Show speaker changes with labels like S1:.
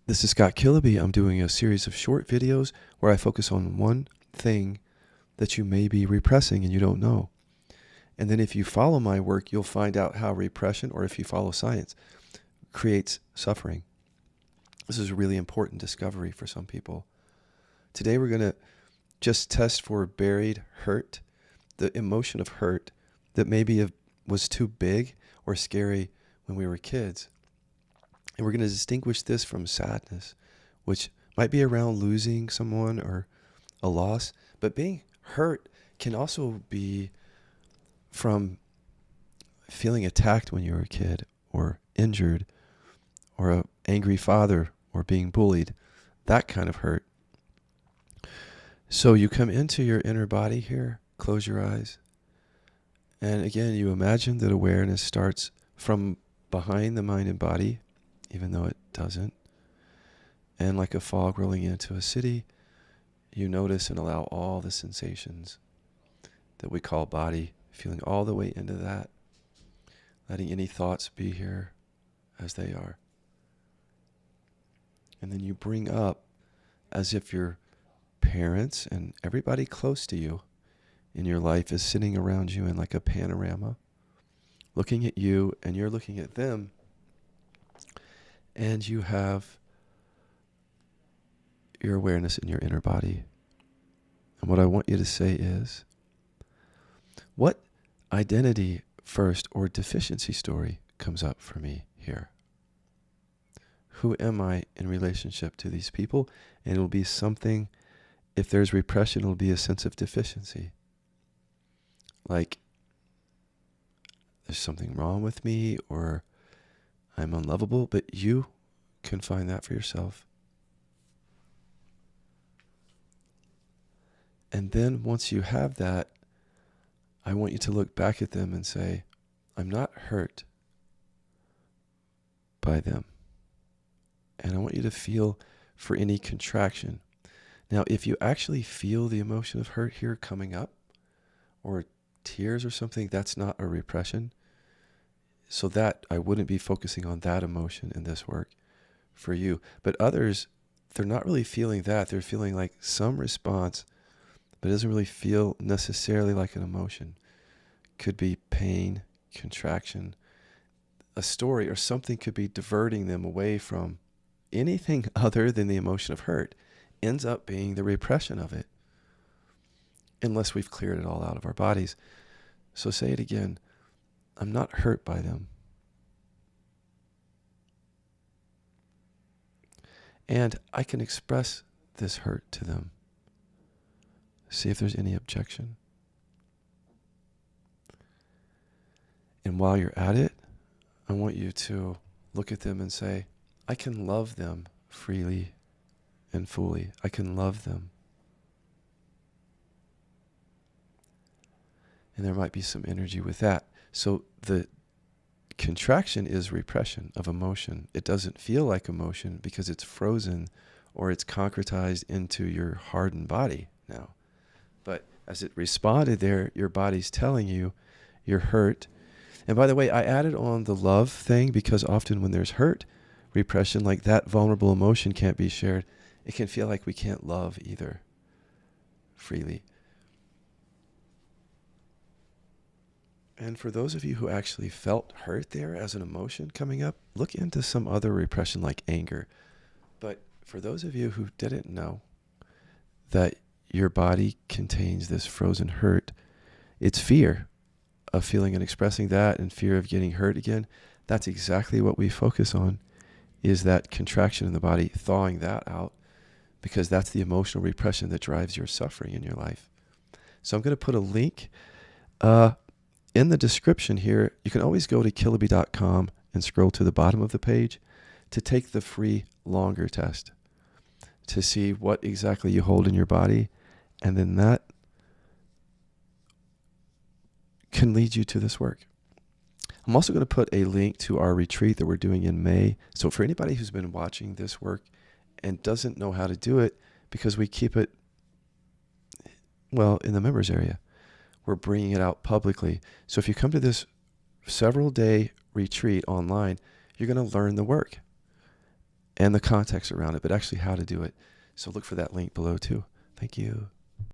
S1: This is Scott Killaby. I'm doing a series of short videos where I focus on one thing that you may be repressing and you don't know. And then if you follow my work, you'll find out how repression, or if you follow science, creates suffering. This is a really important discovery for some people. Today we're going to just test for buried hurt, the emotion of hurt that maybe was too big or scary when we were kids. And we're going to distinguish this from sadness, which might be around losing someone or a loss. But being hurt can also be from feeling attacked when you were a kid, or injured, or an angry father, or being bullied. That kind of hurt. So you come into your inner body here, close your eyes. And again, you imagine that awareness starts from behind the mind and body, even though it doesn't. And like a fog rolling into a city, you notice and allow all the sensations that we call body, feeling all the way into that, letting any thoughts be here as they are. And then you bring up, as if your parents and everybody close to you in your life is sitting around you in like a panorama, looking at you and you're looking at them. And you have your awareness in your inner body. And what I want you to say is, what identity first or deficiency story comes up for me here? Who am I in relationship to these people? And it'll be something, if there's repression, it'll be a sense of deficiency. Like, there's something wrong with me, or I'm unlovable, but you can find that for yourself. And then once you have that, I want you to look back at them and say, I'm not hurt by them. And I want you to feel for any contraction. Now, if you actually feel the emotion of hurt here coming up, or tears or something, that's not a repression. So that I wouldn't be focusing on that emotion in this work for you. But others, they're not really feeling that. They're feeling like some response, but it doesn't really feel necessarily like an emotion. Could be pain, contraction, a story, or something could be diverting them away from anything other than the emotion of hurt. Ends up being the repression of it, unless we've cleared it all out of our bodies. So say it again. I'm not hurt by them. And I can express this hurt to them. See if there's any objection. And while you're at it, I want you to look at them and say, I can love them freely and fully. I can love them. And there might be some energy with that. So the contraction is repression of emotion. It doesn't feel like emotion because it's frozen or it's concretized into your hardened body now. But as it responded there, your body's telling you you're hurt. And by the way, I added on the love thing because often when there's hurt, repression, like that vulnerable emotion can't be shared. It can feel like we can't love either freely. And for those of you who actually felt hurt there as an emotion coming up, look into some other repression like anger. But for those of you who didn't know that your body contains this frozen hurt, it's fear of feeling and expressing that, and fear of getting hurt again. That's exactly what we focus on, is that contraction in the body, thawing that out, because that's the emotional repression that drives your suffering in your life. So I'm going to put a link in the description here. You can always go to killaby.com and scroll to the bottom of the page to take the free longer test to see what exactly you hold in your body. And then that can lead you to this work. I'm also going to put a link to our retreat that we're doing in May. So for anybody who's been watching this work and doesn't know how to do it, because we keep it, well, in the members area, we're bringing it out publicly. So if you come to this several day retreat online, you're going to learn the work. and the context around it, but actually how to do it. So look for that link below too. Thank you.